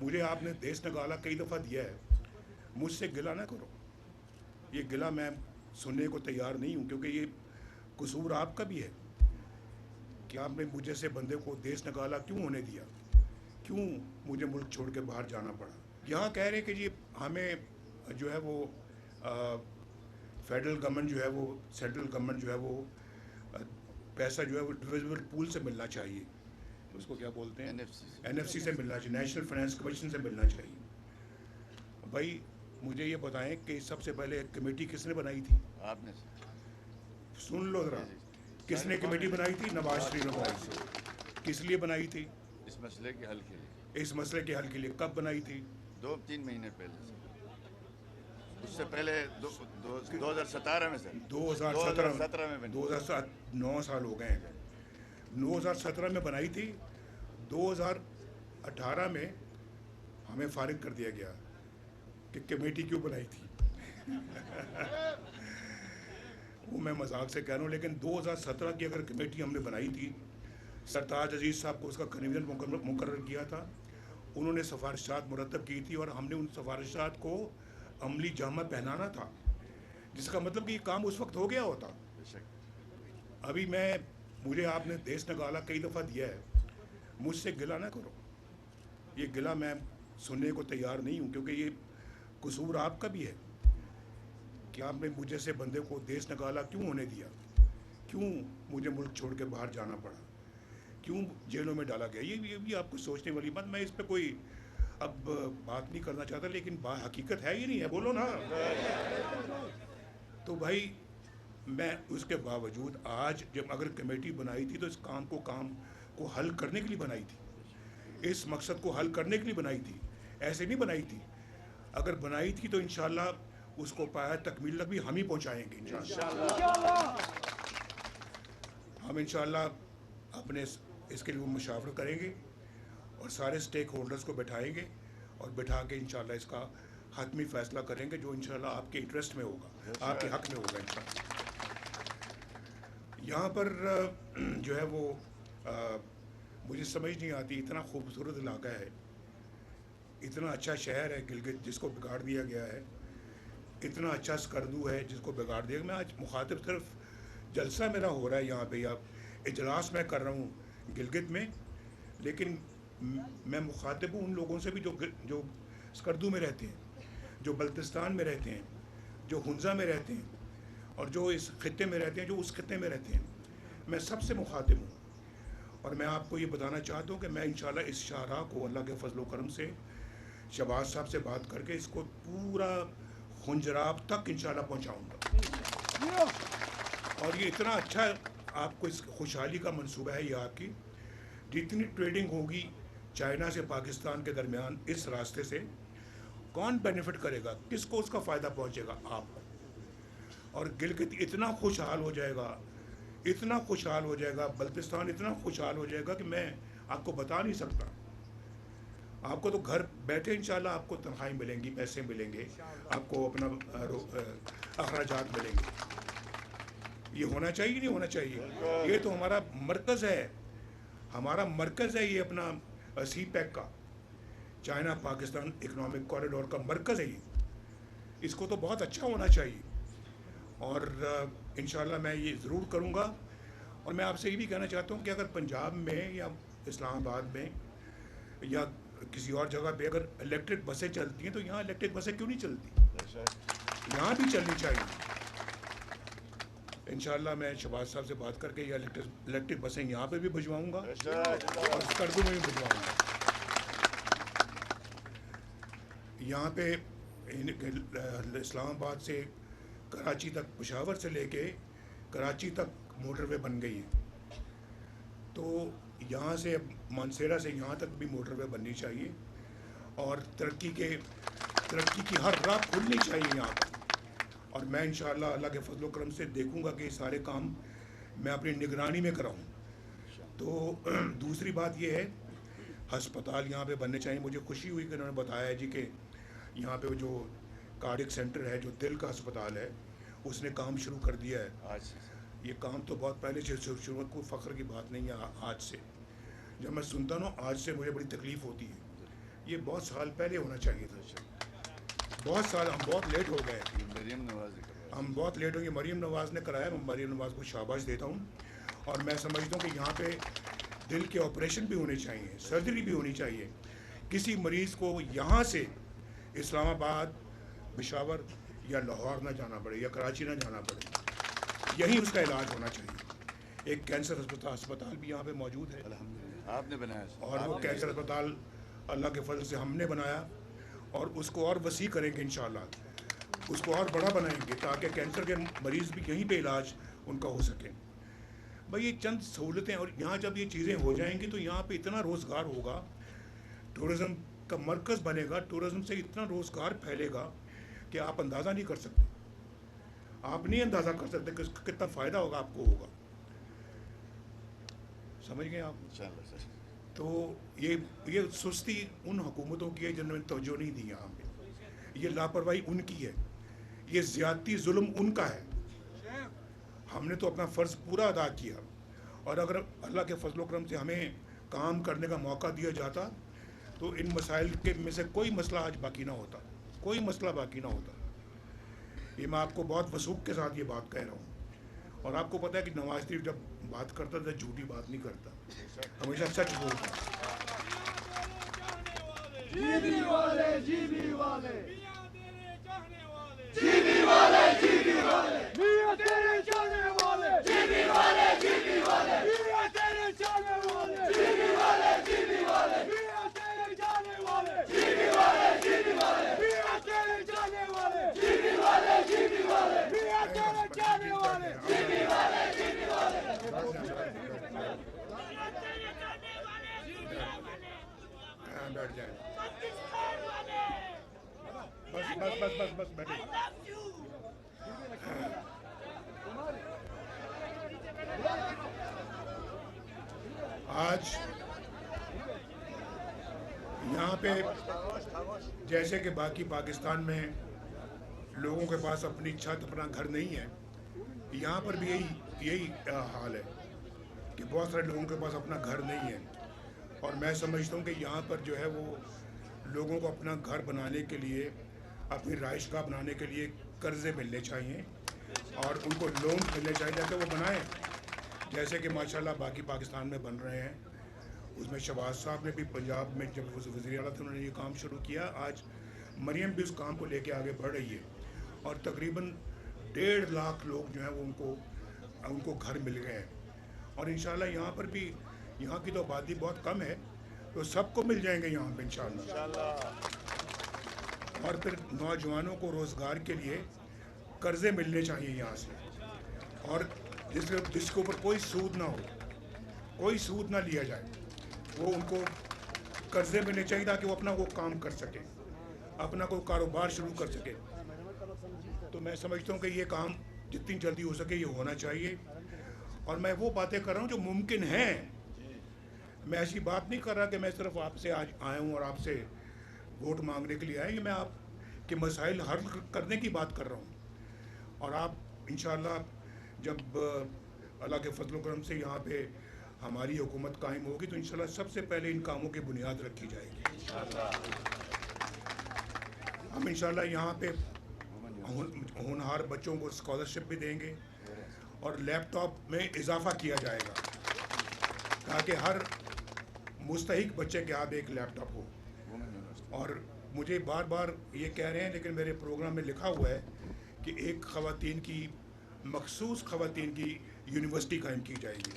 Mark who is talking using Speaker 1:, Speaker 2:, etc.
Speaker 1: मुझे आपने देश निकाला कई दफ़ा दिया है, मुझसे गिला ना करो। ये गिला मैं सुनने को तैयार नहीं हूँ, क्योंकि ये कसूर आपका भी है कि आपने मुझे से बंदे को देश निकाला क्यों होने दिया, क्यों मुझे मुल्क छोड़ के बाहर जाना पड़ा। यहाँ कह रहे हैं कि जी हमें जो है वो फेडरल गवर्नमेंट जो है वो, सेंट्रल गवर्नमेंट जो है वो अ, पैसा जो है वो डिविजिबल पूल से मिलना चाहिए, उसको क्या बोलते हैं,
Speaker 2: NFC
Speaker 1: एनएफसी से मिलना चाहिए, नेशनल फाइनेंस कमीशन से मिलना चाहिए। भाई मुझे ये बताएं कि सबसे पहले कमेटी किसने बनाई थी?
Speaker 2: आपने
Speaker 1: सुन लो ज़रा,
Speaker 2: जी जी
Speaker 1: किसने कमेटी बनाई थी? नवाज शरीफ ने बनाई थी। किस लिए बनाई थी?
Speaker 2: इस मसले के हल के लिए
Speaker 1: इस मसले के हल के लिए। कब बनाई थी?
Speaker 2: 2-3 महीने पहले से। उससे पहले 2017 में सर,
Speaker 1: 2017
Speaker 2: 2017 में बनी।
Speaker 1: 2007, 9 साल हो गए हैं। 2017 में बनाई थी, 2018 में हमें फारिग कर दिया गया कि कमेटी क्यों बनाई थी। वो मैं मजाक से कह रहा हूँ, लेकिन 2017 की अगर कमेटी हमने बनाई थी, सरताज अजीज़ साहब को उसका कन्वीनर मुकर्रर किया था, उन्होंने सिफारिशात मुरतब की थी और हमने उन सिफारिशात को अमली जामा पहनाना था, जिसका मतलब कि ये काम उस वक्त हो गया होता।
Speaker 2: बेशक
Speaker 1: अभी मुझे आपने देश निकाला कई दफ़ा दिया है, मुझसे गिला ना करो। ये गिला मैं सुनने को तैयार नहीं हूँ, क्योंकि ये कसूर आपका भी है कि आपने मुझे से बंदे को देश निकाला क्यों होने दिया, क्यों मुझे मुल्क छोड़ के बाहर जाना पड़ा, क्यों जेलों में डाला गया। ये भी आपको सोचने वाली बात। मैं इस पर कोई अब बात नहीं करना चाहता, लेकिन हकीकत है ही नहीं है, बोलो ना। तो भाई मैं उसके बावजूद आज जब अगर कमेटी बनाई थी तो इस काम को हल करने के लिए बनाई थी, इस मकसद को हल करने के लिए बनाई थी, ऐसे नहीं बनाई थी। अगर बनाई थी तो इंशाल्लाह उसको पाया तकमील तक भी हम ही पहुंचाएंगे इंशाल्लाह। हम इंशाल्लाह अपने इसके लिए मुशावरा करेंगे और सारे स्टेक होल्डर्स को बैठाएंगे और बैठा के इंशाल्लाह इसका हतमी फ़ैसला करेंगे, जो इंशाल्लाह आपके इंटरेस्ट में होगा, आपके हक़ में होगा इंशाल्लाह। यहाँ पर जो है वो मुझे समझ नहीं आती, इतना खूबसूरत इलाका है, इतना अच्छा शहर है गिलगित जिसको बिगाड़ दिया गया है, इतना अच्छा स्कर्दू है जिसको बिगाड़ दिया। मैं आज मुखातिब सिर्फ जलसा मेरा हो रहा है यहाँ पे, या इजलास मैं कर रहा हूँ गिलगित में, लेकिन मैं मुखातिब हूँ उन लोगों से भी जो स्कर्दू में रहते हैं, जो बल्तिस्तान में रहते हैं, जो हुंजा में रहते हैं, और जो इस खत्े में रहते हैं, जो उस खत्े में रहते हैं। मैं सबसे मुखातिब हूँ और मैं आपको ये बताना चाहता हूँ कि मैं इंशाल्लाह इस शाहराह को अल्लाह के फजल करम से शहबाज साहब से बात करके इसको पूरा खुंजराब तक इंशाल्लाह पहुँचाऊँगा। और ये इतना अच्छा आपको इस खुशहाली का मंसूबा है, ये आपकी जितनी ट्रेडिंग होगी चाइना से पाकिस्तान के दरमियान इस रास्ते से, कौन बेनिफिट करेगा, किसको उसका फ़ायदा पहुँचेगा? आपको। और गिलगित इतना खुशहाल हो जाएगा, इतना खुशहाल हो जाएगा, बल्तिस्तान इतना खुशहाल हो जाएगा कि मैं आपको बता नहीं सकता। आपको तो घर बैठे इंशाल्लाह आपको तनख्वाही मिलेंगी, पैसे मिलेंगे, आपको अपना अखराजात मिलेंगे। ये होना चाहिए नहीं होना चाहिए? ये तो हमारा मरकज़ है, हमारा मरकज़ है ये अपना सी पैक का, चाइना पाकिस्तान इकनॉमिक कॉरिडोर का मरकज़ है ये। इसको तो बहुत अच्छा होना चाहिए और इंशाल्लाह मैं ये ज़रूर करूँगा। और मैं आपसे ये भी कहना चाहता हूँ कि अगर पंजाब में या इस्लामाबाद में या किसी और जगह पे अगर इलेक्ट्रिक बसें चलती हैं तो यहाँ इलेक्ट्रिक बसें क्यों नहीं चलती? यहाँ भी चलनी चाहिए। इंशाल्लाह मैं शहबाज साहब से बात करके या इलेक्ट्रिक बसें यहाँ पे भी भिजवाऊँगा और स्कर्दू में भी भिजवाऊँगा। यहाँ पे इस्लामाबाद से कराची तक, पेशावर से लेके कराची तक मोटरवे बन गई है, तो यहाँ से मानसेरा से यहाँ तक भी मोटरवे बननी चाहिए और तरक्की की हर राह खुलनी चाहिए यहाँ पर। और मैं इंशाअल्लाह अल्लाह के फजल करम से देखूँगा कि सारे काम मैं अपनी निगरानी में कराऊँ। तो दूसरी बात ये है, हस्पताल यहाँ पे बनने चाहिए। मुझे खुशी हुई कि उन्होंने बताया है जी कि यहाँ पे जो कार्डिक सेंटर है, जो दिल का अस्पताल है, उसने काम शुरू कर दिया है
Speaker 2: आज।
Speaker 1: ये काम तो बहुत पहले से शुरू, कोई फ़ख्र की बात नहीं है आज से। जब मैं सुनता हूँ आज से मुझे बड़ी तकलीफ़ होती है। یہ بہت سال پہلے ہونا چاہیے تھا. بہت سال ہم بہت لیٹ ہو گئے.
Speaker 2: مریم نواز نے کروایا.
Speaker 1: ہم بہت لیٹ ہو گئے. مریم نواز نے کرایا. میں مریم نواز کو شاباش دیتا ہوں. اور میں سمجھتا ہوں کہ یہاں پہ دل کے آپریشن بھی ہونے چاہیے, سرجری بھی ہونی چاہیے. کسی مریض کو یہاں سے اسلام آباد, پشاور یا لاہور نہ جانا پڑے یا کراچی نہ جانا پڑے. یہیں اس کا علاج ہونا چاہیے. ایک کینسر ہسپتال بھی یہاں پہ موجود ہے,
Speaker 2: الحمدللہ آپ نے بنایا.
Speaker 1: اور وہ کینسر ہسپتال اللہ کے فضل سے ہم نے بنایا, اور اس کو اور وسیع کریں گے انشاءاللہ. اس کو اور بڑا بنائیں گے تاکہ کینسر کے مریض بھی یہیں پہ علاج ان کا ہو سکے. بھائی یہ چند سہولتیں, اور یہاں جب یہ چیزیں ہو جائیں گی تو یہاں پہ اتنا روزگار ہوگا, ٹورزم کا مرکز بنے گا. ٹورزم سے اتنا روزگار پھیلے گا کہ آپ اندازہ نہیں کر سکتے. آپ نہیں اندازہ کر سکتے کہ کتنا فائدہ ہوگا آپ کو ہوگا. سمجھ گئے آپ؟
Speaker 2: انشاءاللہ سر.
Speaker 1: تو یہ سستی ان حکومتوں کی ہے جنہوں نے توجہ نہیں دی یہاں پہ. یہ لاپرواہی ان کی ہے. یہ زیادتی ظلم ان کا ہے. ہم نے تو اپنا فرض پورا ادا کیا, اور اگر اللہ کے فضل و کرم سے ہمیں کام کرنے کا موقع دیا جاتا تو ان مسائل کے میں سے کوئی مسئلہ آج باقی نہ ہوتا. کوئی مسئلہ باقی نہ ہوتا. یہ میں آپ کو بہت وثوق کے ساتھ یہ بات کہہ رہا ہوں. اور آپ کو پتہ ہے کہ نواز شریف جب بات کرتا تھا جھوٹی بات نہیں کرتا, ہمیشہ سچ بولتا. بیٹھ جائیں. بس بیٹھے. آج یہاں پہ جیسے کہ باقی پاکستان میں لوگوں کے پاس اپنی چھت, اپنا گھر نہیں ہے, یہاں پر بھی یہی حال ہے کہ بہت سارے لوگوں کے پاس اپنا گھر نہیں ہے. اور میں سمجھتا ہوں کہ یہاں پر جو ہے وہ لوگوں کو اپنا گھر بنانے کے لیے, اپنی رہائش گاہ بنانے کے لیے قرضے ملنے چاہیے, اور ان کو لون ملنے چاہیے تاکہ وہ بنائیں, جیسے کہ ماشاءاللہ باقی پاکستان میں بن رہے ہیں. اس میں شہباز صاحب نے بھی پنجاب میں جب وزیر اعلیٰ تھے انہوں نے یہ کام شروع کیا. آج مریم بھی اس کام کو لے کے آگے بڑھ رہی ہے, اور تقریباً 1.5 لاکھ لوگ جو ہیں وہ ان کو گھر مل گئے ہیں. اور انشاءاللہ یہاں پر بھی, یہاں کی تو آبادی بہت کم ہے, تو سب کو مل جائیں گے یہاں پہ انشاءاللہ. اور پھر نوجوانوں کو روزگار کے لیے قرضے ملنے چاہیے یہاں سے, اور جس کے اوپر کوئی سود نہ ہو, کوئی سود نہ لیا جائے. وہ ان کو قرضے ملنے چاہیے تاکہ وہ اپنا وہ کام کر سکے, اپنا کوئی کاروبار شروع کر سکے. تو میں سمجھتا ہوں کہ یہ کام جتنی جلدی ہو سکے یہ ہونا چاہیے. اور میں وہ باتیں کر رہا ہوں جو ممکن ہیں. میں ایسی بات نہیں کر رہا کہ میں صرف آپ سے آج آیا ہوں اور آپ سے ووٹ مانگنے کے لیے آئے. یہ میں آپ کے مسائل حل کرنے کی بات کر رہا ہوں. اور آپ انشاءاللہ جب اللہ کے فضل و کرم سے یہاں پہ ہماری حکومت قائم ہوگی تو انشاءاللہ سب سے پہلے ان کاموں کی بنیاد رکھی جائے گی. ہم انشاءاللہ یہاں پہ ہونہار بچوں کو اسکالرشپ بھی دیں گے, اور لیپ ٹاپ میں اضافہ کیا جائے گا تاکہ ہر مستحق بچے کے ہاتھ ایک لیپ ٹاپ ہو. اور مجھے بار بار یہ کہہ رہے ہیں لیکن میرے پروگرام میں لکھا ہوا ہے کہ ایک خواتین کی, مخصوص خواتین کی یونیورسٹی قائم کی جائے گی.